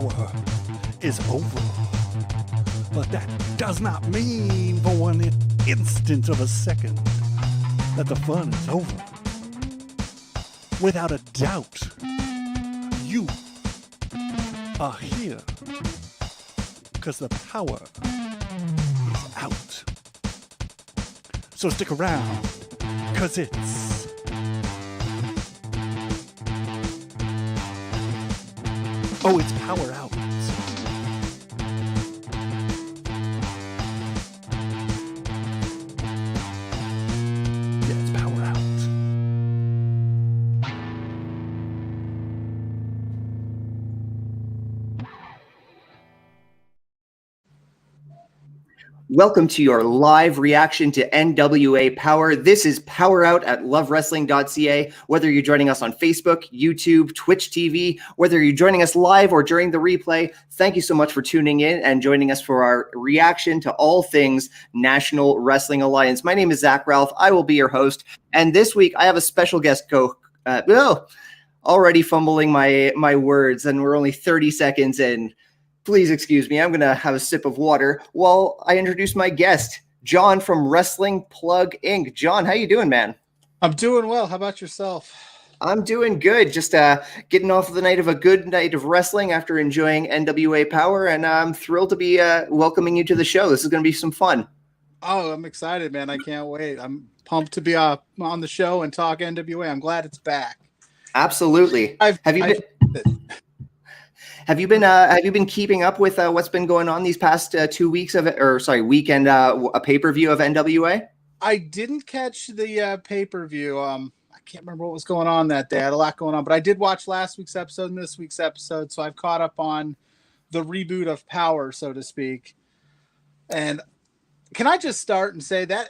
power is over. But that does not mean for one instant of a second that the fun is over. Without a doubt, you are here because the power is out. So stick around, because it's Power Out. Yeah, it's Power Out. Welcome to your live reaction to NWA Power. This is Power Out at lovewrestling.ca. Whether you're joining us on Facebook, YouTube, Twitch TV, whether you're joining us live or during the replay, thank you so much for tuning in and joining us for our reaction to all things National Wrestling Alliance. My name is Zak Ralph. I will be your host. And this week I have a special guest already fumbling my words, and we're only 30 seconds in. Please excuse me. I'm going to have a sip of water while I introduce my guest, John from Wrestling Plug Inc. John, how you doing, man? I'm doing well. How about yourself? I'm doing good. Just getting off of the night of a good night of wrestling after enjoying NWA Power, and I'm thrilled to be welcoming you to the show. This is going to be some fun. Oh, I'm excited, man. I can't wait. I'm pumped to be on the show and talk NWA. I'm glad it's back. Have you been keeping up with what's been going on these past 2 weeks weekend, a pay-per-view of NWA? I didn't catch the pay-per-view. I can't remember what was going on that day. I had a lot going on, but I did watch last week's episode and this week's episode, so I've caught up on the reboot of Power, so to speak. And can I just start and say that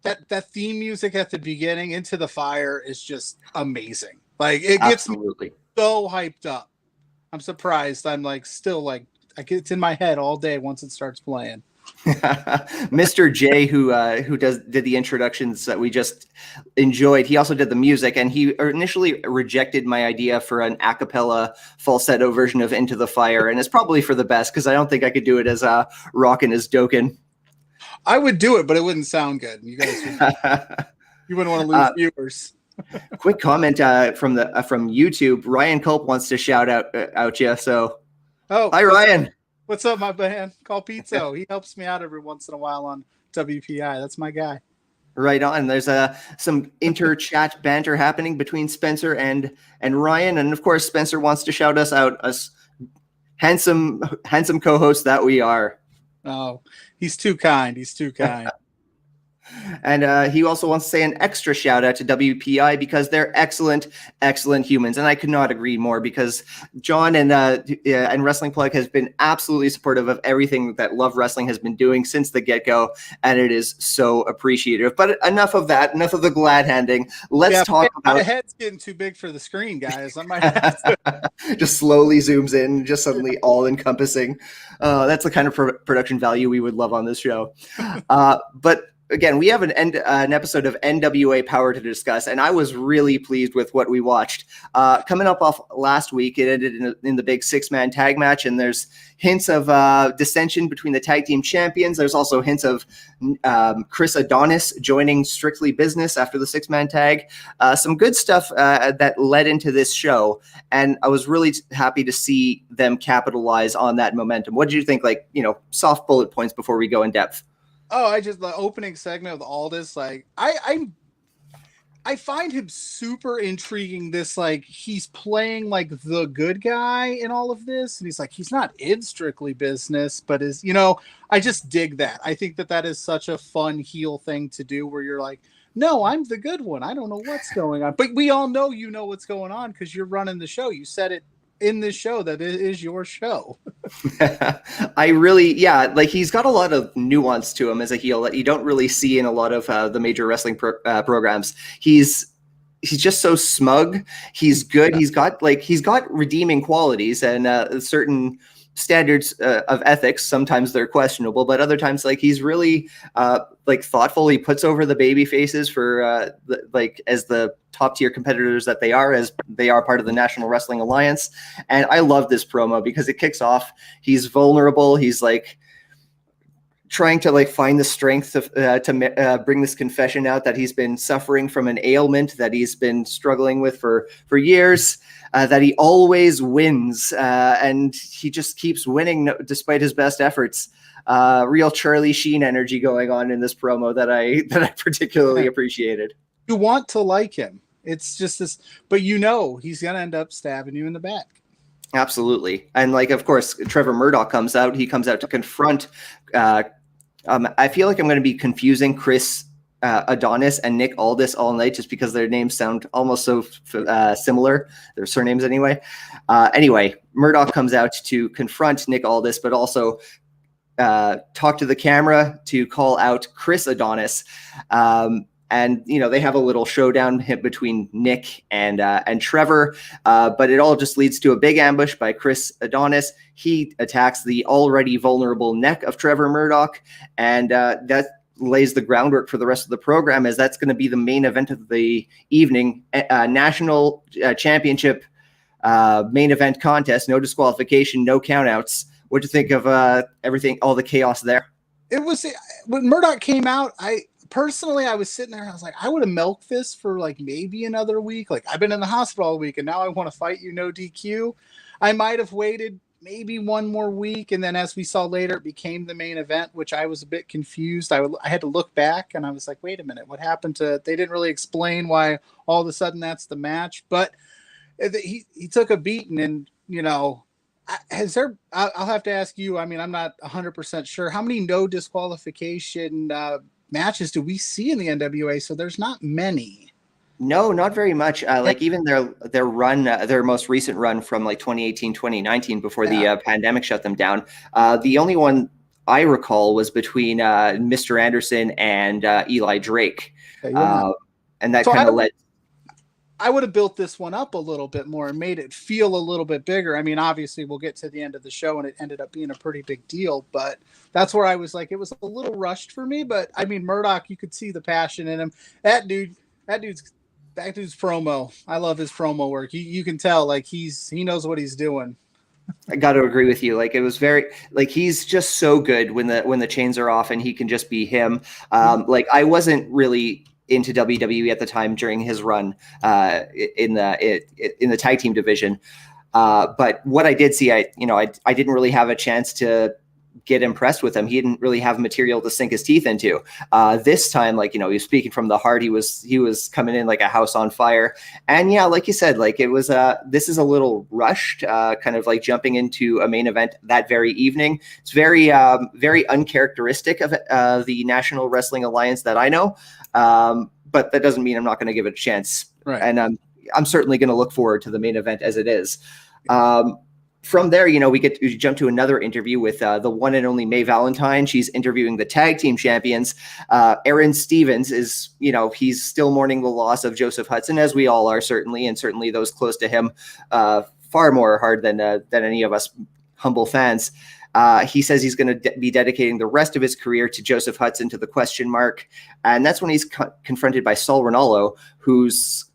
that theme music at the beginning, Into the Fire, is just amazing. Like, it gets me so hyped up. I'm surprised. I'm it's in my head all day once it starts playing. Mr. J, who did the introductions that we just enjoyed, he also did the music, and he initially rejected my idea for an a cappella falsetto version of Into the Fire, and it's probably for the best because I don't think I could do it as rockin' as Dokken. I would do it, but it wouldn't sound good. You guys you wouldn't want to lose viewers. Quick comment from YouTube. Ryan Culp wants to shout out you. So, hi Ryan. What's up, my man? Call Pizzo. He helps me out every once in a while on WPI. That's my guy. Right on. There's some inter-chat banter happening between Spencer and Ryan, and of course Spencer wants to shout us out, us handsome co-hosts that we are. Oh, he's too kind. He's too kind. And he also wants to say an extra shout out to WPI because they're excellent humans. And I could not agree more, because John and Wrestling Plug has been absolutely supportive of everything that Love Wrestling has been doing since the get-go. And it is so appreciative. But enough of that, enough of the glad handing. Let's talk about... My head's getting too big for the screen, guys. I might have to... Just slowly zooms in, just suddenly all encompassing. That's the kind of production value we would love on this show. But again, we have an episode of NWA Power to discuss, and I was really pleased with what we watched. Coming up off last week, it ended in the big 6-man tag match, and there's hints of dissension between the tag team champions. There's also hints of Chris Adonis joining Strictly Business after the 6-man tag. Some good stuff that led into this show, and I was really happy to see them capitalize on that momentum. What did you think? Soft bullet points before we go in depth. Oh, the opening segment with Aldis, I find him super intriguing. He's playing the good guy in all of this, and he's not in Strictly Business, but I just dig that. I think that is such a fun heel thing to do, where you're like, no, I'm the good one. I don't know what's going on, but we all know you know what's going on because you're running the show. You said it in this show that it is your show. He's got a lot of nuance to him as a heel that you don't really see in a lot of the major wrestling programs. He's just so smug. He's good. Yeah. He's got redeeming qualities and certain standards of ethics. Sometimes they're questionable, but other times, like, he's really like thoughtful. He puts over the baby faces for like as the top tier competitors that they are, as they are part of the National Wrestling Alliance. And I love this promo because it kicks off. He's vulnerable. He's like trying to like find the strength to bring this confession out that he's been suffering from an ailment that he's been struggling with for years, that he always wins, and he just keeps winning despite his best efforts. Real Charlie Sheen energy going on in this promo that I particularly appreciated. You want to like him. It's just this, but you know he's gonna end up stabbing you in the back. Absolutely. And like, of course, Trevor Murdoch comes out. He comes out to confront. I feel like I'm going to be confusing Chris Adonis and Nick Aldis all night just because their names sound almost so similar. Their surnames anyway. Anyway, Murdoch comes out to confront Nick Aldis, but also talk to the camera to call out Chris Adonis. And, you know, they have a little showdown hit between Nick and Trevor, but it all just leads to a big ambush by Chris Adonis. He attacks the already vulnerable neck of Trevor Murdoch, and that lays the groundwork for the rest of the program, as that's going to be the main event of the evening, national championship main event contest, no disqualification, no countouts. What do you think of everything, all the chaos there? It was, when Murdoch came out, Personally, I was sitting there and I was like, I would have milked this for like maybe another week. Like, I've been in the hospital all week and now I want to fight you, no DQ. I might have waited maybe one more week. And then as we saw later, it became the main event, which I was a bit confused. I had to look back and I was like, wait a minute, what happened to, they didn't really explain why all of a sudden that's the match. But he took a beating, and, you know, I'll have to ask you, I mean, I'm not 100% sure. How many no disqualification matches do we see in the NWA? So there's not many. No, not very much. Like even their run, their most recent run from like 2018, 2019, before the pandemic shut them down. The only one I recall was between Mr. Anderson and Eli Drake. And that kind of led. I would have built this one up a little bit more and made it feel a little bit bigger. I mean, obviously we'll get to the end of the show and it ended up being a pretty big deal, but that's where I was like, it was a little rushed for me, but I mean, Murdoch, you could see the passion in him. That dude's promo. I love his promo work. You can tell like he knows what he's doing. I got to agree with you. Like, it was very, like, he's just so good when the chains are off and he can just be him. Like, I wasn't really into WWE at the time during his run in the tag team division. But what I did see, I didn't really have a chance to get impressed with him. He didn't really have material to sink his teeth into. This time, like, you know, he was speaking from the heart. He was coming in like a house on fire. And yeah, like you said, like, it was this is a little rushed, kind of like jumping into a main event that very evening. It's very very uncharacteristic of the National Wrestling Alliance that I know. But that doesn't mean I'm not going to give it a chance. Right. And I'm certainly going to look forward to the main event as it is. From there, you know, we jump to another interview with the one and only May Valentine. She's interviewing the tag team champions. Aaron Stevens is, you know, he's still mourning the loss of Joseph Hudson, as we all are, certainly, and certainly those close to him, far more hard than any of us humble fans. He says he's going to be dedicating the rest of his career to Joseph Hudson, to the question mark. And that's when he's confronted by Saul Ranallo, who's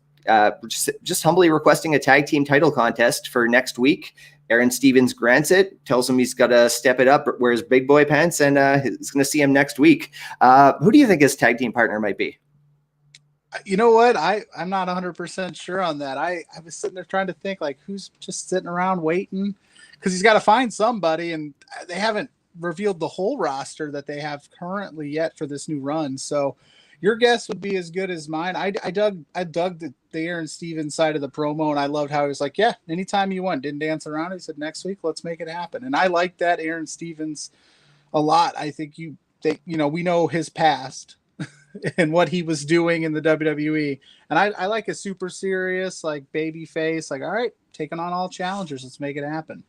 just humbly requesting a tag team title contest for next week. Aaron Stevens grants it, tells him he's got to step it up, wear his big boy pants, and he's going to see him next week. Who do you think his tag team partner might be? You know what? I'm not 100% sure on that. I was sitting there trying to think, like, who's just sitting around waiting? Because he's got to find somebody, and they haven't revealed the whole roster that they have currently yet for this new run. So your guess would be as good as mine. I dug the Aaron Stevens side of the promo, and I loved how he was like, yeah, anytime you want. Didn't dance around. He said, next week, let's make it happen. And I like that Aaron Stevens a lot. I think we know his past and what he was doing in the WWE. And I like a super serious, like, baby face, like, all right, taking on all challengers. Let's make it happen.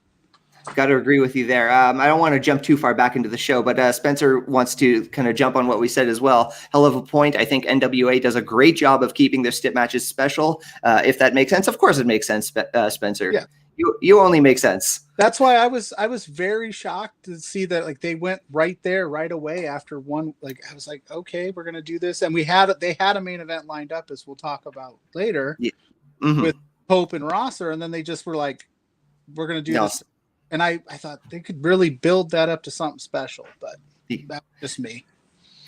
Got to agree with you there. I don't want to jump too far back into the show, but Spencer wants to kind of jump on what we said as well. Hell of a point. I think NWA does a great job of keeping their stip matches special. If that makes sense, of course it makes sense, Spencer. Yeah. You only make sense. That's why I was very shocked to see that like they went right there right away after one. Like I was like, okay, we're gonna do this, and they had a main event lined up, as we'll talk about later, Yeah. Mm-hmm. with Hope and Rosser, and then they just were like, we're gonna do this, and I thought they could really build that up to something special, but that's just me.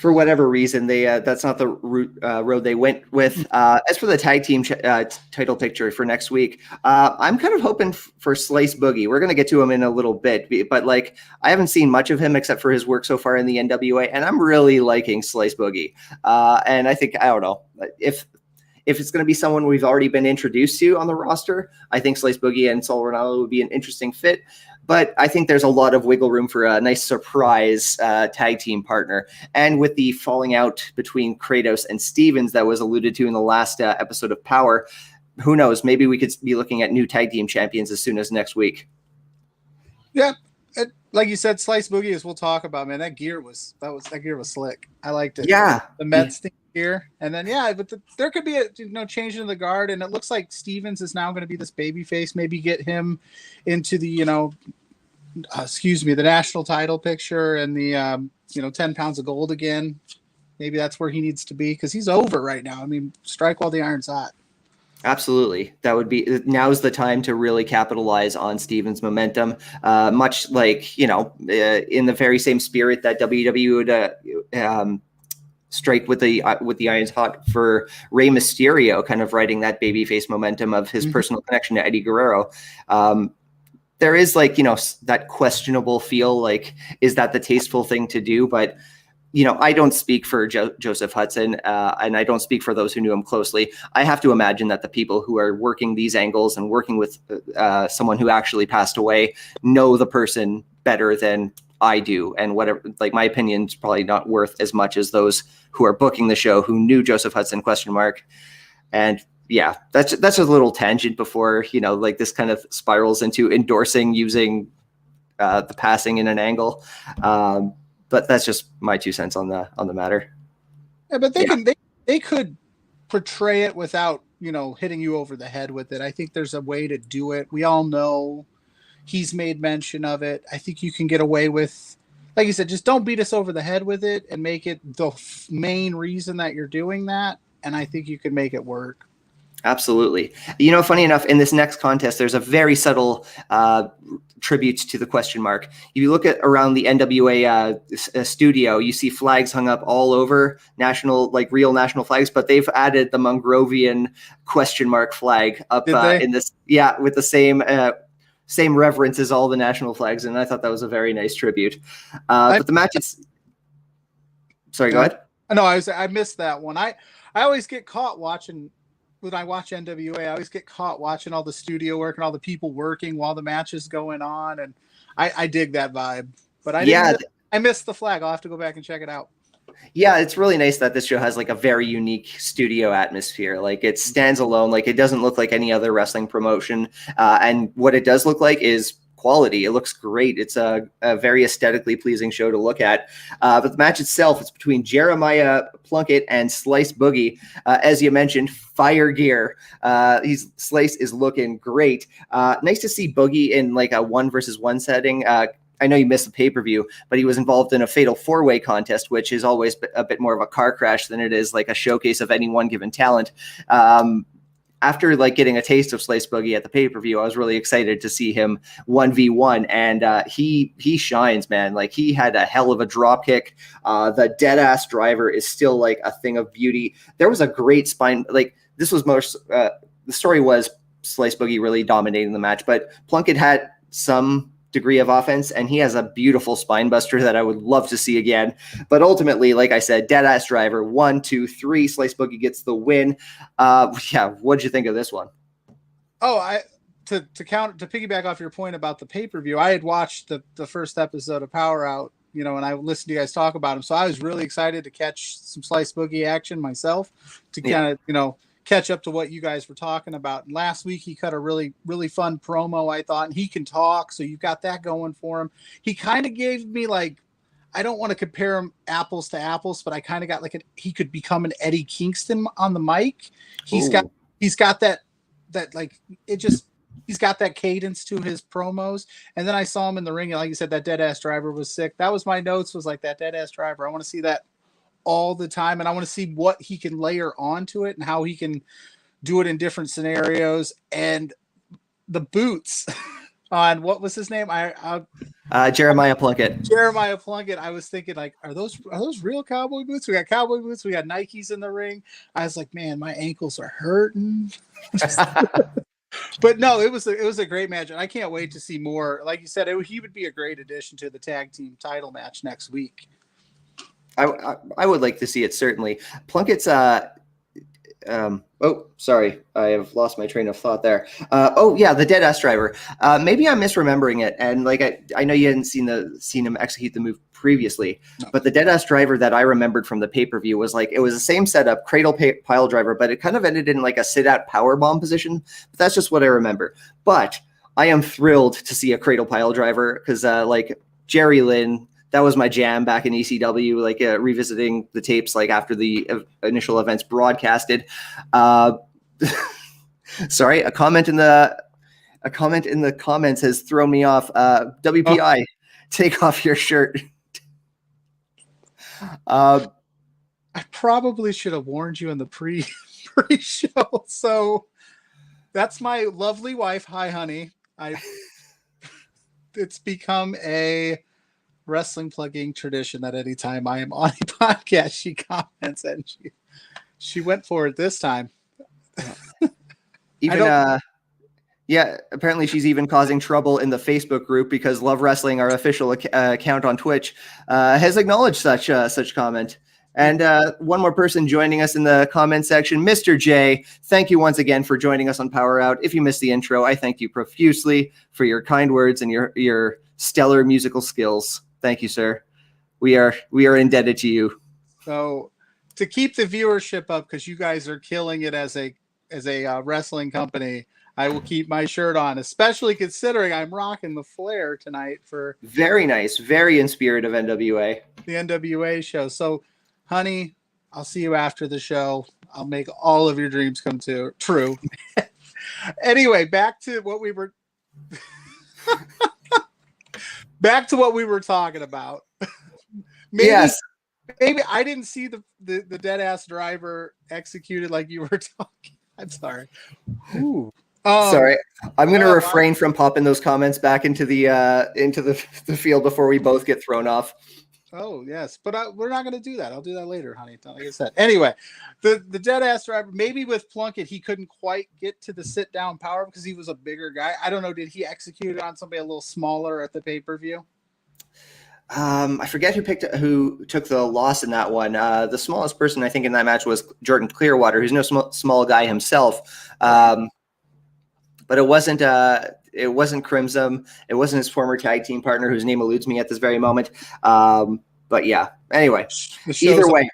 For whatever reason, they that's not the road they went with. As for the tag team title picture for next week, I'm kind of hoping for Slice Boogie. We're going to get to him in a little bit, but like I haven't seen much of him except for his work so far in the NWA, and I'm really liking Slice Boogie. And I think, I don't know, if it's going to be someone we've already been introduced to on the roster, I think Slice Boogie and Sol Ronaldo would be an interesting fit. But I think there's a lot of wiggle room for a nice surprise tag team partner. And with the falling out between Kratos and Stevens that was alluded to in the last episode of Power, who knows? Maybe we could be looking at new tag team champions as soon as next week. Yeah. Like you said, Slice Boogie, as we'll talk about, man, that gear was slick. I liked it. Yeah. The Mets thing gear. And then, but there could be a change in the guard. And it looks like Stevens is now going to be this baby face. Maybe get him into the, the national title picture and the, 10 pounds of gold again. Maybe that's where he needs to be because he's over right now. I mean, strike while the iron's hot. Absolutely. Now's the time to really capitalize on Stevens' momentum. Much like, in the very same spirit that WWE would strike with the irons hot for Rey Mysterio, kind of riding that babyface momentum of his personal connection to Eddie Guerrero. There is that questionable feel, like, is that the tasteful thing to do? But I don't speak for Joseph Hudson, and I don't speak for those who knew him closely. I have to imagine that the people who are working these angles and working with someone who actually passed away know the person better than I do. And whatever, like, my opinion is probably not worth as much as those who are booking the show who knew Joseph Hudson ? And yeah, that's a little tangent before, this kind of spirals into endorsing using the passing in an angle. But that's just my 2 cents on the matter. Yeah, but they could portray it without, hitting you over the head with it. I think there's a way to do it. We all know he's made mention of it. I think you can get away with, like you said, just don't beat us over the head with it and make it the main reason that you're doing that. And I think you can make it work. Absolutely. Funny enough, in this next contest, there's a very subtle tribute to the question mark. If you look at around the NWA studio, you see flags hung up all over real national flags, but they've added the Mongrovian question mark flag up in this. Yeah, with the same reverence as all the national flags. And I thought that was a very nice tribute. But the match is, sorry, go ahead. No, I missed that one. I always get caught watching. When I watch NWA, I always get caught watching all the studio work and all the people working while the match is going on, and I dig that vibe. But I missed the flag. I'll have to go back and check it out. Yeah, it's really nice that this show has like a very unique studio atmosphere. Like, it stands alone. Like, it doesn't look like any other wrestling promotion. And what it does look like is quality. It looks great. It's a very aesthetically pleasing show to look at. But the match itself, it's between Jeremiah Plunkett and Slice Boogie. As you mentioned, fire gear. Slice is looking great. Nice to see Boogie in like a 1-versus-1 setting. I know you missed the pay-per-view, but he was involved in a fatal 4-way contest, which is always a bit more of a car crash than it is like a showcase of any one given talent. After getting a taste of Slice Boogie at the pay-per-view, I was really excited to see him 1v1, and he shines, man. Like, he had a hell of a drop kick. The dead ass driver is still like a thing of beauty. There was a great spine. Like, this was most the story was Slice Boogie really dominating the match, but Plunkett had some degree of offense, and he has a beautiful spine buster that I would love to see again. But ultimately, like I said, dead ass driver, 1, 2, 3, Slice Boogie gets the win. What'd you think of this one? To piggyback off your point about the pay-per-view, I had watched the first episode of PowerrrOut, and I listened to you guys talk about him, so I was really excited to catch some Slice Boogie action myself to kind of catch up to what you guys were talking about. And last week he cut a really, really fun promo, I thought, and he can talk, so you've got that going for him. He kind of gave me I don't want to compare him apples to apples, but I kind of got he could become an Eddie Kingston on the mic. He's got that it just, he's got that cadence to his promos. And then I saw him in the ring, and like you said, that dead ass driver was sick. That was my notes, was like that dead ass driver. I want to see that all the time, and I want to see what he can layer onto it and how he can do it in different scenarios. And the boots on, what was his name? Jeremiah Plunkett. Jeremiah Plunkett. I was thinking, like, are those real cowboy boots? We got cowboy boots. We got Nikes in the ring. I was like, man, my ankles are hurting. But no, it was a great match, and I can't wait to see more. Like you said, he would be a great addition to the tag team title match next week. I would like to see it, certainly. Plunkett's oh, sorry, I have lost my train of thought there. Oh yeah, the dead ass driver. Maybe I'm misremembering it, and like I know you hadn't seen him execute the move previously, no. But the dead ass driver that I remembered from the pay-per-view was like, it was the same setup, cradle pile driver, but it kind of ended in like a sit out power bomb position. But that's just what I remember. But I am thrilled to see a cradle pile driver, because like Jerry Lynn, that was my jam back in ECW, like revisiting the tapes, like after the initial events broadcasted. Sorry, a comment in the comments has thrown me off. WPI, take off your shirt. I probably should have warned you in the pre-show. So that's my lovely wife. Hi, honey. It's become a wrestling plugging tradition that anytime I am on a podcast, she comments, and she went for it this time. Even yeah, apparently she's even causing trouble in the Facebook group, because Love Wrestling, our official account on Twitch, has acknowledged such comment. And one more person joining us in the comment section, Mr. J. Thank you once again for joining us on PowerrrOut. If you missed the intro, I thank you profusely for your kind words and your stellar musical skills. Thank you, sir. We are indebted to you. So to keep the viewership up, because you guys are killing it as a wrestling company, I will keep my shirt on, especially considering I'm rocking the flare tonight for very nice, very in spirit of NWA. The NWA show. So, honey, I'll see you after the show. I'll make all of your dreams come true. Anyway, back to what we were talking about. Yes. Maybe I didn't see the dead ass driver executed like you were talking. I'm sorry. Ooh. Sorry, I'm going to refrain from popping those comments back into the field before we both get thrown off. Oh yes, but we're not going to do that. I'll do that later, honey. Like I said. Anyway, the dead ass driver. Maybe with Plunkett, he couldn't quite get to the sit down power because he was a bigger guy. I don't know. Did he execute it on somebody a little smaller at the pay-per-view? I forget who took the loss in that one. The smallest person I think in that match was Jordan Clearwater, who's no small guy himself. But it wasn't Crimson. It wasn't his former tag team partner, whose name eludes me at this very moment. But yeah. Anyway, either way,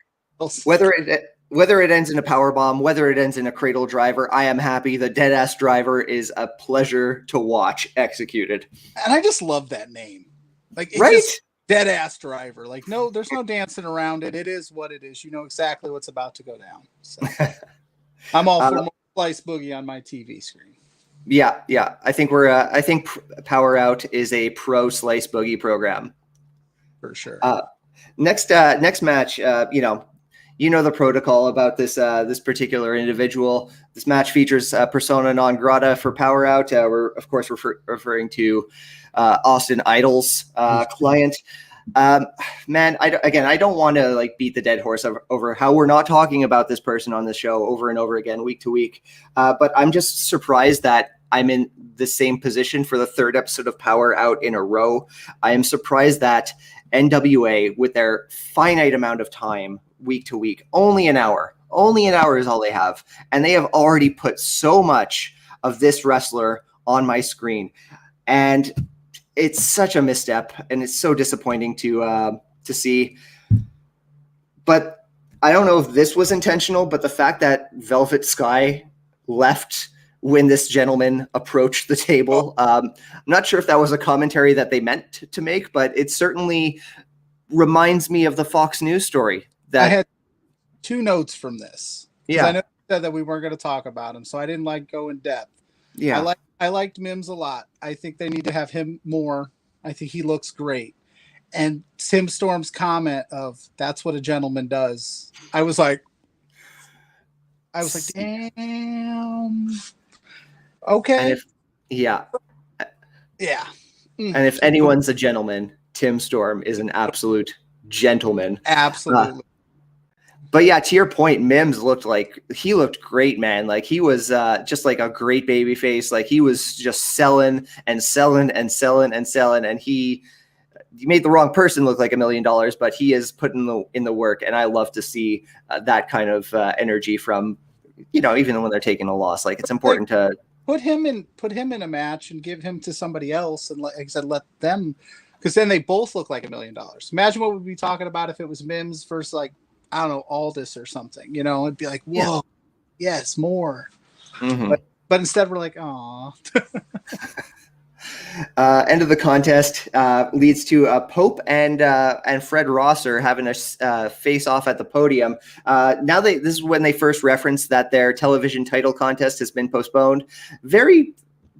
whether it ends in a power bomb, whether it ends in a cradle driver, I am happy. The dead ass driver is a pleasure to watch executed. And I just love that name. Like, right? Dead ass driver. Like, no, there's no dancing around it. It is what it is. You know exactly what's about to go down. So I'm all for more Slice Boogie on my TV screen. Yeah. I think PowerrrOut is a pro Slice Boogie program for sure. Next match. You know the protocol about this particular individual. This match features persona non grata for PowerrrOut. We're of course referring to Austin Idol's client. Man, I don't want to like beat the dead horse over how we're not talking about this person on the show over and over again, week to week. But I'm just surprised that I'm in the same position for the third episode of PowerrrOut in a row. I am surprised that NWA, with their finite amount of time week to week, only an hour is all they have. And they have already put so much of this wrestler on my screen. And it's such a misstep, and it's so disappointing to see. But I don't know if this was intentional, but the fact that Velvet Sky left when this gentleman approached the table, I'm not sure if that was a commentary that they meant to make, but it certainly reminds me of the Fox News story. That I had two notes from this. Yeah, I know you said that we weren't going to talk about him, so I didn't go in depth. Yeah. I liked Mims a lot. I think they need to have him more. I think he looks great. And Tim Storm's comment of "that's what a gentleman does." I was like, damn. And Okay. if, yeah. Yeah. And if anyone's a gentleman, Tim Storm is an absolute gentleman. Absolutely. But yeah, to your point, Mims looked great, man. Like he was just like a great baby face. Like he was just selling and selling and selling and selling. And he made the wrong person look like $1 million, but he is putting in the work. And I love to see that kind of energy from, even when they're taking a loss. Like it's important to put him in a match and give him to somebody else. And like I said, let them, because then they both look like $1 million. Imagine what we'd be talking about if it was Mims versus like, I don't know, Aldis or something, it'd be like, whoa, yes, more. Mm-hmm. But instead we're like, aw. End of the contest leads to Pope and Fred Rosser having a face off at the podium. This is when they first referenced that their television title contest has been postponed. Very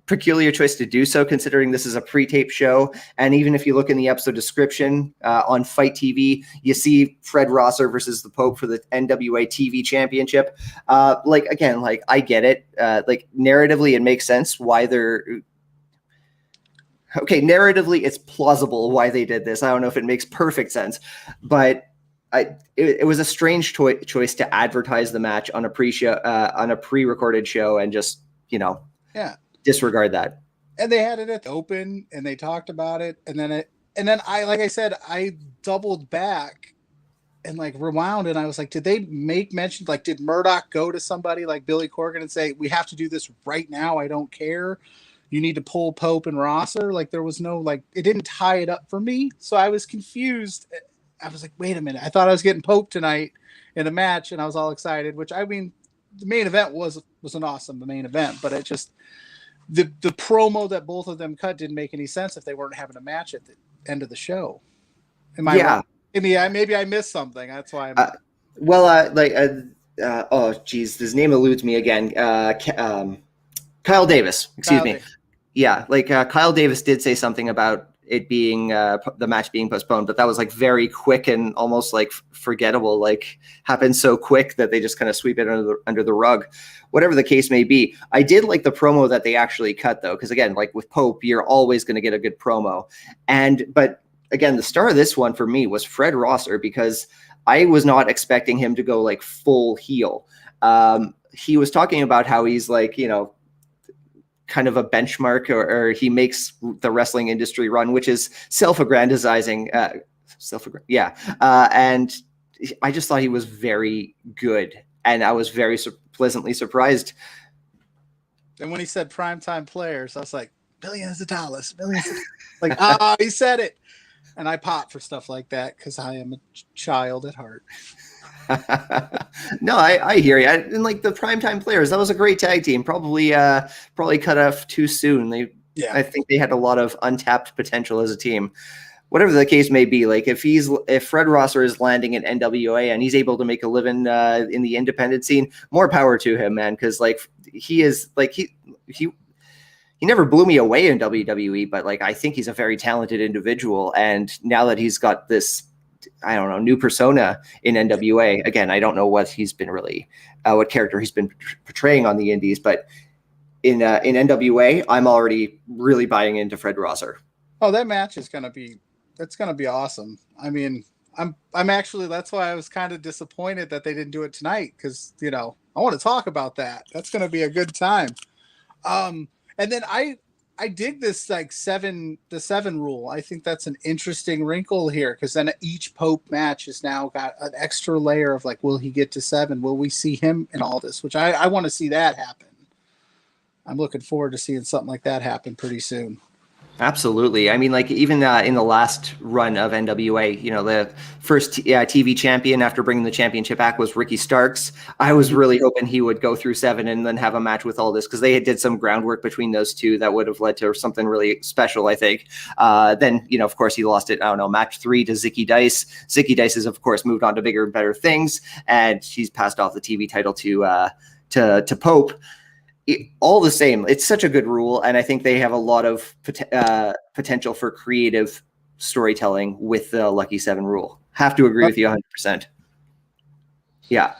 peculiar choice to do so, considering this is a pre-tape show. And even if you look in the episode description on Fight TV, you see Fred Rosser versus the Pope for the NWA TV Championship. I get it. Narratively, it makes sense why they're. Okay, narratively, it's plausible why they did this. I don't know if it makes perfect sense, but it was a strange choice to advertise the match on a pre-recorded show and just disregard that. And they had it at the open and they talked about it, and then I doubled back and like rewound, and I was like, did they make mention, like, did Murdoch go to somebody like Billy Corgan and say, we have to do this right now, I don't care, you need to pull Pope and Rosser? Like there was no, like, it didn't tie it up for me, so I was confused. I was like, wait a minute, I thought I was getting Pope tonight in a match, and I was all excited, which, I mean, the main event was an awesome main event, but it just, the promo that both of them cut didn't make any sense if they weren't having a match at the end of the show. Am I wrong? Maybe I missed something. That's why I'm. Oh geez, his name eludes me again. Kyle Davis. Excuse me. Yeah, Kyle Davis did say something about it being the match being postponed, but that was like very quick and almost like forgettable. Like happened so quick that they just kind of sweep it under the rug. Whatever the case may be, I did like the promo that they actually cut, though, because again, like with Pope, you're always going to get a good promo. But again, the star of this one for me was Fred Rosser, because I was not expecting him to go like full heel. He was talking about how he's like, kind of a benchmark, or he makes the wrestling industry run, which is self-aggrandizing. And I just thought he was very good, and I was very pleasantly surprised. And when he said primetime players, I was like, billions of dollars. Like, he said it. And I pop for stuff like that because I am a child at heart. No, I hear you. And like the primetime players, that was a great tag team. Probably cut off too soon. I think they had a lot of untapped potential as a team. Whatever the case may be, like if Fred Rosser is landing in NWA and he's able to make a living in the independent scene, more power to him, man. Because like he never blew me away in WWE, but like I think he's a very talented individual. And now that he's got this, I don't know, new persona in NWA, again, I don't know what he's been really, what character he's been portraying on the indies, but in NWA, I'm already really buying into Fred Rosser. Oh, that match is going to be awesome. I mean, I'm actually, that's why I was kind of disappointed that they didn't do it tonight. Cause I want to talk about that. That's going to be a good time. And then I dig this like the seven rule. I think that's an interesting wrinkle here, because then each Pope match has now got an extra layer of like, will he get to 7? Will we see him in all this? Which I want to see that happen. I'm looking forward to seeing something like that happen pretty soon. Absolutely. I mean, like even in the last run of NWA, the first TV champion after bringing the championship back was Ricky Starks. I was really hoping he would go through 7 and then have a match with Aldis, because they did some groundwork between those two that would have led to something really special, I think. Then, of course, he lost it, I don't know, match 3 to Zicky Dice. Zicky Dice has, of course, moved on to bigger and better things, and he's passed off the TV title to Pope. all the same, it's such a good rule, and I think they have a lot of potential for creative storytelling with the Lucky 7 rule. Have to agree with you 100%. Yeah.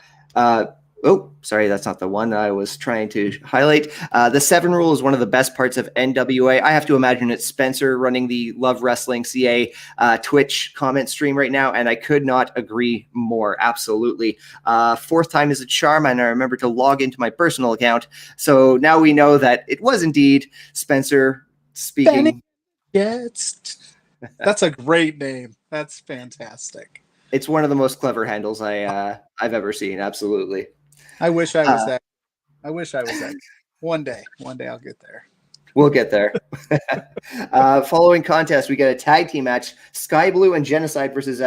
Oh, sorry, that's not the one I was trying to highlight. The 7 rule is one of the best parts of NWA. I have to imagine it's Spencer running the Love Wrestling CA Twitch comment stream right now, and I could not agree more. Absolutely. 4th time is a charm, and I remember to log into my personal account. So now we know that it was indeed Spencer speaking. That's a great name. That's fantastic. It's one of the most clever handles I've ever seen. Absolutely. I wish I was that. I wish I was that. One day I'll get there. We'll get there. Following contest, we get a tag team match: Sky Blue and Genocide versus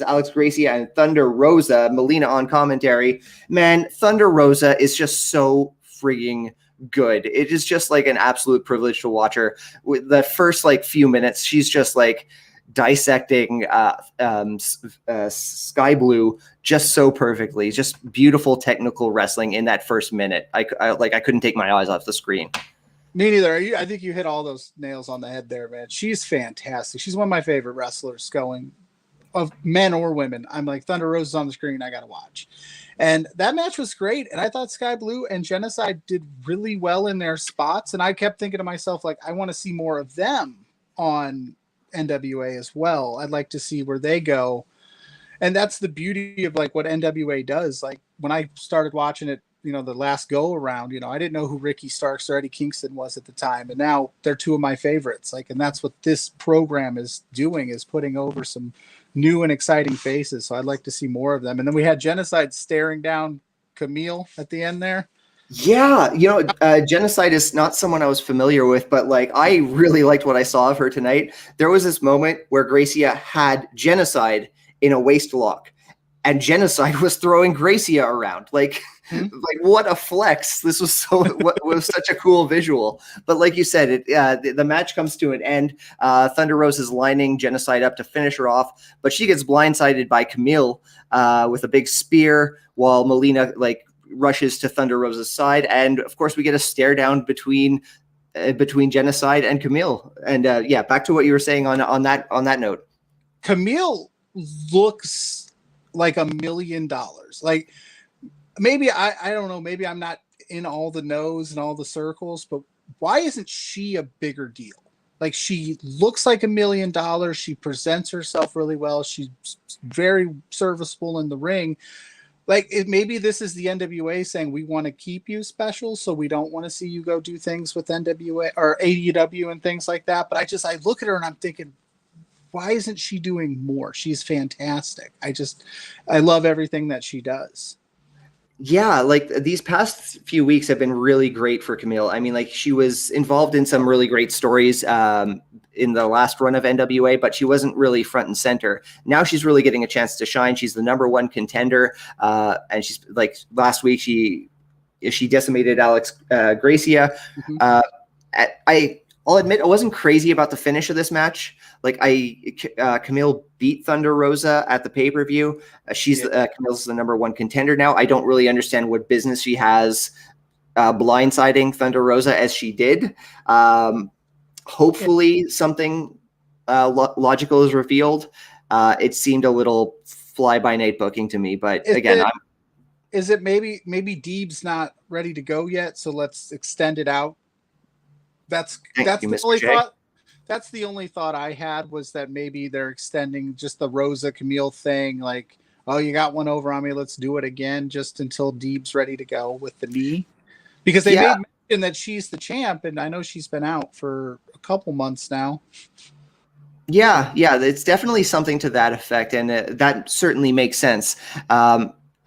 Alex Gracia and Thunder Rosa. Melina on commentary. Man, Thunder Rosa is just so frigging good. It is just like an absolute privilege to watch her. With the first like few minutes, she's just like dissecting Sky Blue just so perfectly. Just beautiful technical wrestling in that first minute. I couldn't take my eyes off the screen. Me neither. I think you hit all those nails on the head there, man. She's fantastic. She's one of my favorite wrestlers going, of men or women. I'm like, Thunder Rosa's on the screen, I gotta watch. And that match was great. And I thought Sky Blue and Genocide did really well in their spots. And I kept thinking to myself, like, I want to see more of them on NWA as well. I'd like to see where they go. And that's the beauty of like what NWA does. Like when I started watching it, the last go around, I didn't know who Ricky Starks or Eddie Kingston was at the time. And now they're 2 of my favorites. Like, and that's what this program is doing, is putting over some new and exciting faces. So I'd like to see more of them. And then we had Genocide staring down Camille at the end there. Yeah, Genocide is not someone I was familiar with, but like I really liked what I saw of her tonight. There was this moment where Gracia had Genocide in a waist lock, and Genocide was throwing Gracia around. Like what a flex! This was was such a cool visual. But like you said, the match comes to an end. Thunder Rose is lining Genocide up to finish her off, but she gets blindsided by Camille with a big spear, while Melina rushes to Thunder Rosa's side, and of course we get a stare down between Genocide and Camille. And back to what you were saying on that note. Camille looks like $1 million. Like maybe I don't know, maybe I'm not in all the knows and all the circles, but why isn't she a bigger deal? Like, she looks like $1 million. She presents herself really well. She's very serviceable in the ring. Like, maybe this is the NWA saying, we want to keep you special, so we don't want to see you go do things with NWA or AEW and things like that. But I look at her and I'm thinking, why isn't she doing more? She's fantastic. I love everything that she does. Yeah, like these past few weeks have been really great for Camille. I mean, like she was involved in some really great stories in the last run of NWA, but she wasn't really front and center. Now she's really getting a chance to shine. She's the #1 contender, and she's like last week she decimated Alex Gracia. Mm-hmm. I'll admit I wasn't crazy about the finish of this match. Like Camille beat Thunder Rosa at the pay-per-view. Camille's the #1 contender now. I don't really understand what business she has blindsiding Thunder Rosa as she did. Hopefully something logical is revealed. It seemed a little fly-by-night booking to me, but is it maybe Deeb's not ready to go yet, so let's extend it out? That's the only thought. That's the only thought I had, was that maybe they're extending just the Rosa Camille thing. Like, oh, you got one over on me, let's do it again, just until Deeb's ready to go with the knee. Because they made mention that she's the champ, and I know she's been out for a couple months now. Yeah, it's definitely something to that effect, and that certainly makes sense.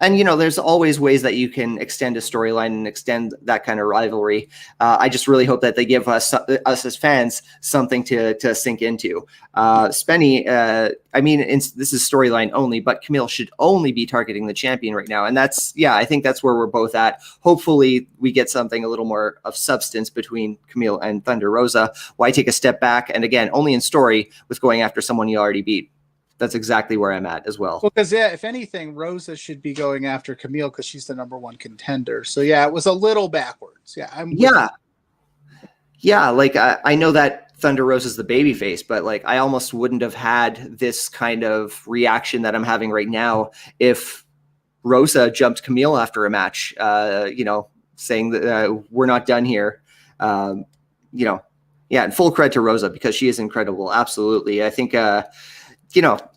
And, there's always ways that you can extend a storyline and extend that kind of rivalry. I just really hope that they give us as fans something to sink into. Spenny, this is storyline only, but Camille should only be targeting the champion right now. And I think that's where we're both at. Hopefully we get something a little more of substance between Camille and Thunder Rosa. Why take a step back? And again, only in story with going after someone you already beat. that's exactly where I'm at as well. Well, because yeah, if anything, Rosa should be going after Camille because she's the #1 contender. So yeah, it was a little backwards. Yeah, I'm with you. Yeah, like I know that Thunder Rosa's the babyface, but like I almost wouldn't have had this kind of reaction that I'm having right now if Rosa jumped Camille after a match, saying that we're not done here. And full credit to Rosa because she is incredible. Absolutely. I think,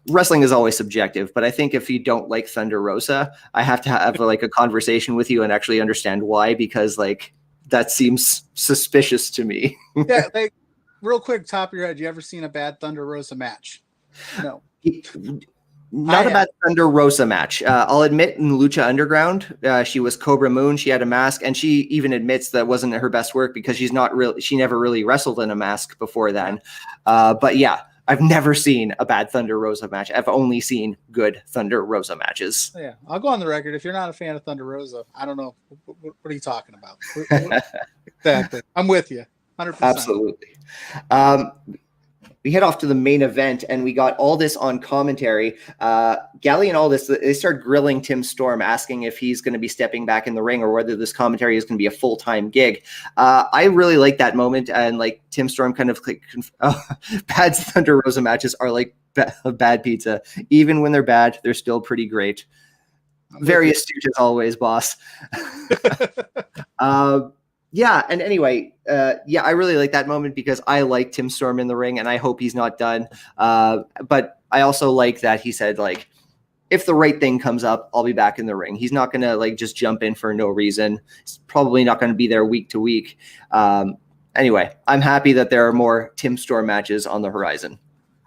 wrestling is always subjective, but I think if you don't like Thunder Rosa, I have to have like a conversation with you and actually understand why, because like that seems suspicious to me. Yeah, like real quick, top of your head, you ever seen a bad Thunder Rosa match? No. Not a bad Thunder Rosa match. I'll admit in Lucha Underground, she was Cobra Moon. She had a mask, and she even admits that wasn't her best work because she never really wrestled in a mask before then. But yeah, I've never seen a bad Thunder Rosa match. I've only seen good Thunder Rosa matches. Yeah, I'll go on the record. If you're not a fan of Thunder Rosa, I don't know. What are you talking about? Exactly. I'm with you. 100%. Absolutely. We head off to the main event, and we got Aldis on commentary. Gally and Aldis, they start grilling Tim Storm, asking if he's going to be stepping back in the ring or whether this commentary is going to be a full-time gig. I really like that moment, and like Tim Storm kind of like, bad Thunder Rosa matches are like bad pizza. Even when they're bad, they're still pretty great. Very astute as always, boss. Yeah, and anyway, I really like that moment because I like Tim Storm in the ring, and I hope he's not done. But I also like that he said, like, if the right thing comes up, I'll be back in the ring. He's not going to, like, just jump in for no reason. He's probably not going to be there week to week. Anyway, I'm happy that there are more Tim Storm matches on the horizon.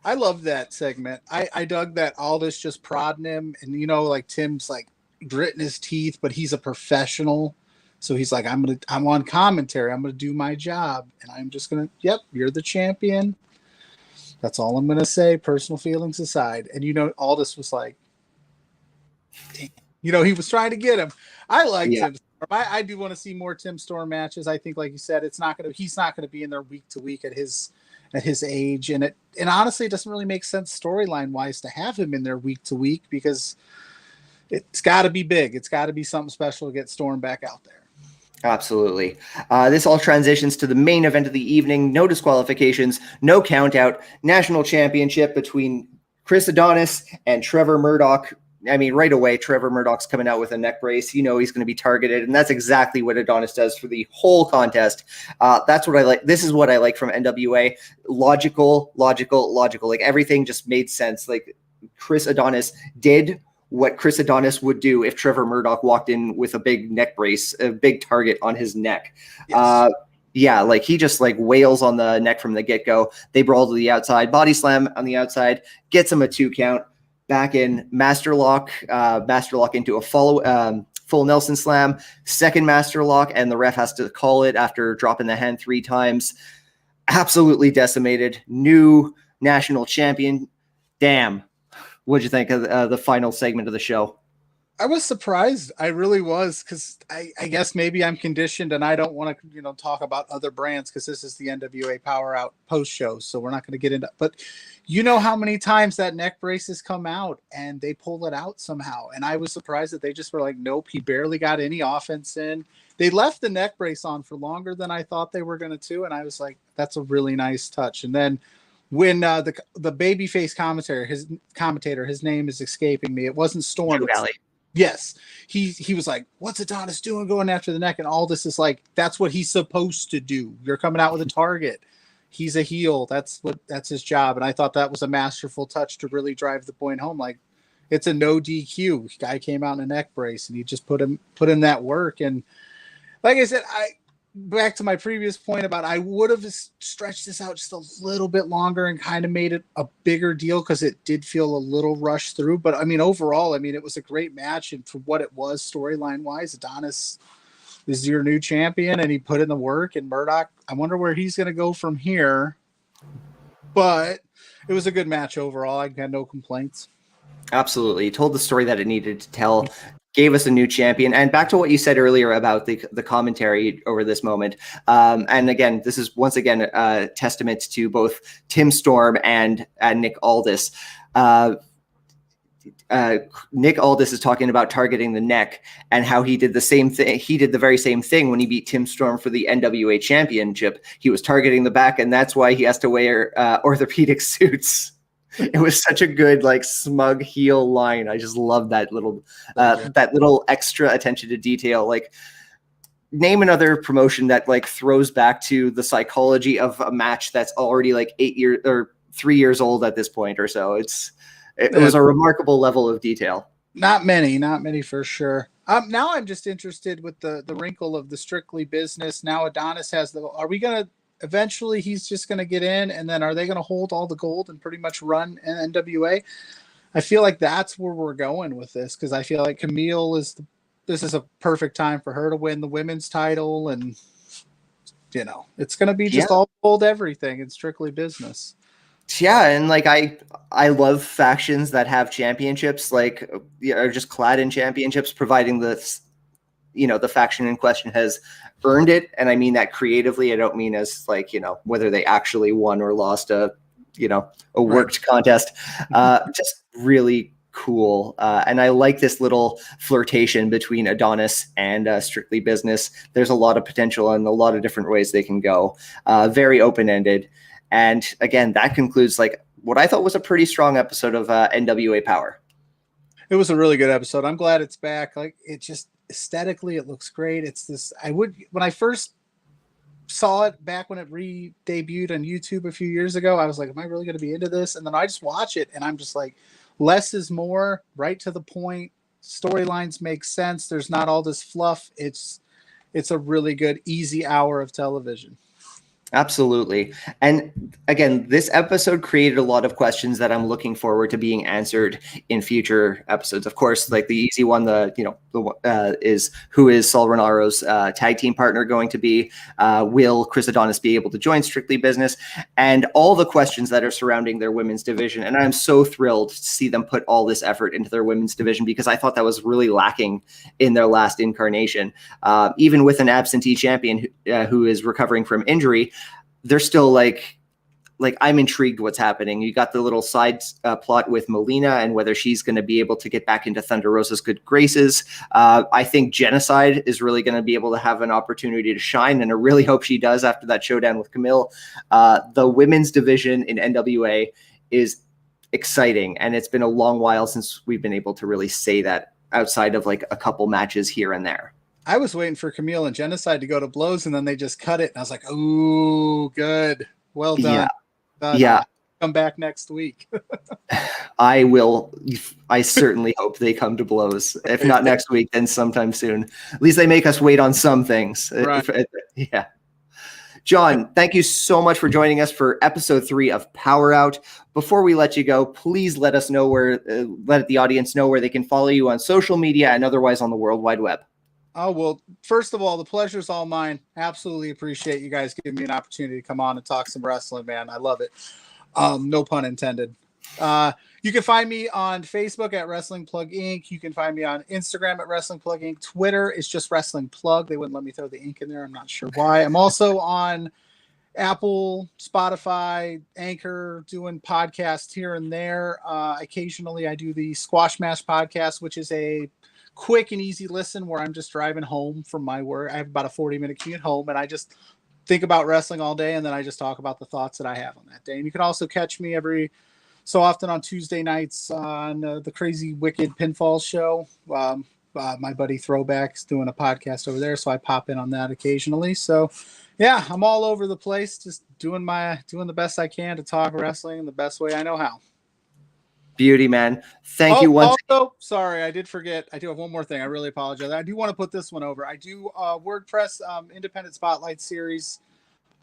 I love that segment. I dug that Aldis just prodding him, and, like, Tim's, like, gritting his teeth, but he's a professional. So he's like, I'm on commentary. I'm going to do my job. And I'm just going to, yep, you're the champion. That's all I'm going to say. Personal feelings aside. And, Aldis was like, he was trying to get him. I like Tim Storm. I do want to see more Tim Storm matches. I think, like you said, he's not going to be in there week to week at his age. And honestly, it doesn't really make sense storyline wise to have him in there week to week because it's got to be big. It's got to be something special to get Storm back out there. Absolutely. This all transitions to the main event of the evening. No disqualifications, no count out. National championship between Chris Adonis and Trevor Murdoch. I mean, right away, Trevor Murdoch's coming out with a neck brace. He's going to be targeted, and that's exactly what Adonis does for the whole contest. That's what I like. This is what I like from NWA. Logical. Like, everything just made sense. Like, Chris Adonis did what Chris Adonis would do if Trevor Murdoch walked in with a big neck brace, a big target on his neck. Yes. Like he just like wails on the neck from the get-go. They brawl to the outside, body slam on the outside, gets him a 2 count, back in master lock into a full Nelson slam, second master lock, and the ref has to call it after dropping the hand 3 times. Absolutely decimated. New national champion. Damn. What'd you think of the final segment of the show? I was surprised. I really was, because I guess maybe I'm conditioned and I don't want to, talk about other brands because this is the NWA PowerrrOut post show. So we're not going to get into, but how many times that neck brace has come out and they pull it out somehow. And I was surprised that they just were like, nope, he barely got any offense in. They left the neck brace on for longer than I thought they were going to. And I was like, that's a really nice touch. And then when the babyface commentator, his name is escaping me. It wasn't Storm. Yes. He was like, what's Adonis doing going after the neck? And all this is like, that's what he's supposed to do. You're coming out with a target. He's a heel. That's his job. And I thought that was a masterful touch to really drive the point home. Like, it's a no DQ. Guy came out in a neck brace and he just put in that work. And like I said, back to my previous point about I would have stretched this out just a little bit longer and kind of made it a bigger deal because it did feel a little rushed through. But I mean, overall, it was a great match. And for what it was storyline wise, Adonis is your new champion and he put in the work. And Murdoch, I wonder where he's going to go from here. But it was a good match overall. I had no complaints. Absolutely. It told the story that it needed to tell. gave us a new champion. And back to what you said earlier about the commentary over this moment. And again, this is once again a testament to both Tim Storm and Nick Aldis. Nick Aldis is talking about targeting the neck and how he did the same thing. He did the very same thing when he beat Tim Storm for the NWA championship. He was targeting the back, and that's why he has to wear orthopedic suits. It was such a good, like, smug heel line. I just love that little extra attention to detail. Like, name another promotion that like throws back to the psychology of a match that's already like 8 years or 3 years old at this point or so. It was a remarkable level of detail. Not many for sure. Now I'm just interested with the wrinkle of the Strictly Business. Now Adonis has are we going to eventually he's just going to get in, and then are they going to hold all the gold and pretty much run NWA? I feel like that's where we're going with this, because I feel like Camille this is a perfect time for her to win the women's title, and it's going to be just all gold everything in Strictly Business. Yeah, and like I love factions that have championships, like are just clad in championships, providing the faction in question has earned it. And I mean that creatively. I don't mean as like, whether they actually won or lost a worked contest. Just really cool. And I like this little flirtation between Adonis and Strictly Business. There's a lot of potential and a lot of different ways they can go. Very open-ended. And again, that concludes like what I thought was a pretty strong episode of NWA Power. It was a really good episode. I'm glad it's back. Like, it just aesthetically, it looks great. It's this. When I first saw it back when it re-debuted on YouTube a few years ago, I was like, am I really going to be into this? And then I just watch it and I'm just like, less is more, right to the point. Storylines make sense. There's not all this fluff. It's a really good, easy hour of television. Absolutely. And again, this episode created a lot of questions that I'm looking forward to being answered in future episodes. Of course, like the easy one, is who is Sol Renaro's tag team partner going to be? Will Chris Adonis be able to join Strictly Business? And all the questions that are surrounding their women's division. And I'm so thrilled to see them put all this effort into their women's division, because I thought that was really lacking in their last incarnation. Even with an absentee champion who is recovering from injury, they're still like I'm intrigued what's happening. You got the little side plot with Melina and whether she's going to be able to get back into Thunder Rosa's good graces. I think Genocide is really going to be able to have an opportunity to shine, and I really hope she does after that showdown with Camille. The women's division in NWA is exciting, and it's been a long while since we've been able to really say that outside of like a couple matches here and there. I was waiting for Camille and Genocide to go to blows, and then they just cut it. And I was like, "Ooh, good, well done." Yeah. Come back next week. I will. I certainly hope they come to blows. If not next week, then sometime soon. At least they make us wait on some things. Right. Yeah. John, thank you so much for joining us for episode 3 of PowerrrOut. Before we let you go, please let us know let the audience know where they can follow you on social media and otherwise on the World Wide Web. Oh, well, first of all, the pleasure's all mine. Absolutely appreciate you guys giving me an opportunity to come on and talk some wrestling, man. I love it. No pun intended. You can find me on Facebook at Wrestling Plug Inc. You can find me on Instagram at Wrestling Plug Inc. Twitter is just Wrestling Plug. They wouldn't let me throw the ink in there. I'm not sure why. I'm also on Apple, Spotify, Anchor, doing podcasts here and there. Occasionally I do the Squash Mash podcast, which is a quick and easy listen where I'm just driving home from my work. I have about a 40-minute commute home, and I just think about wrestling all day, and then I just talk about the thoughts that I have on that day. And you can also catch me every so often on Tuesday nights on the Crazy Wicked Pinfall Show. My buddy Throwback's doing a podcast over there, so I pop in on that occasionally. So yeah, I'm all over the place, just doing the best I can to talk wrestling in the best way I know how. Beauty, man. Thank you once. Also, sorry, I did forget. I do have one more thing. I really apologize. I do want to put this one over. I do WordPress Independent Spotlight series.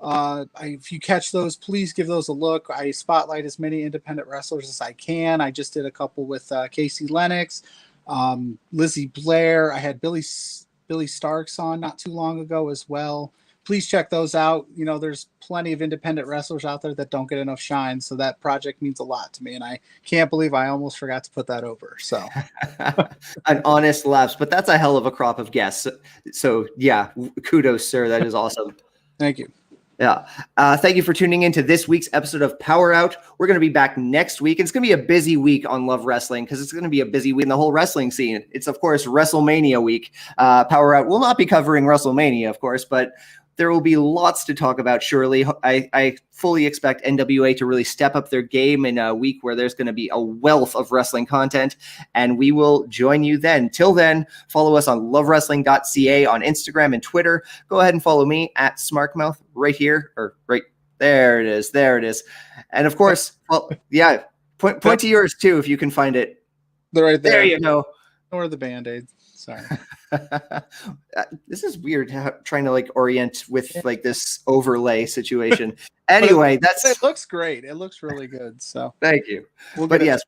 If you catch those, please give those a look. I spotlight as many independent wrestlers as I can. I just did a couple with Casey Lennox, Lizzie Blair. I had Billy Starks on not too long ago as well. please check those out. You know, there's plenty of independent wrestlers out there that don't get enough shine. So that project means a lot to me. And I can't believe I almost forgot to put that over. So an honest lapse, but that's a hell of a crop of guests. So yeah, kudos, sir. That is awesome. Thank you. Yeah. Thank you for tuning in to this week's episode of PowerrrOut. We're going to be back next week. It's going to be a busy week on Love Wrestling because it's going to be a busy week in the whole wrestling scene. It's, of course, WrestleMania week. PowerrrOut will not be covering WrestleMania, of course, but there will be lots to talk about, surely. I fully expect NWA to really step up their game in a week where there's going to be a wealth of wrestling content, and we will join you then. Till then, follow us on lovewrestling.ca on Instagram and Twitter. Go ahead and follow me at Smarkmouth right here, or right there it is. There it is. And of course, well, yeah, point to yours too if you can find it. They're right there. There you go. Or the Band-Aids. Sorry. This is weird trying to like orient with like this overlay situation. Anyway, it looks great. It looks really good. So thank you. But yes,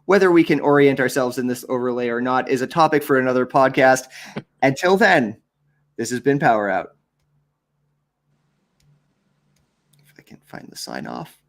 whether we can orient ourselves in this overlay or not is a topic for another podcast. Until then, this has been PowerrrOut. If I can find the sign off.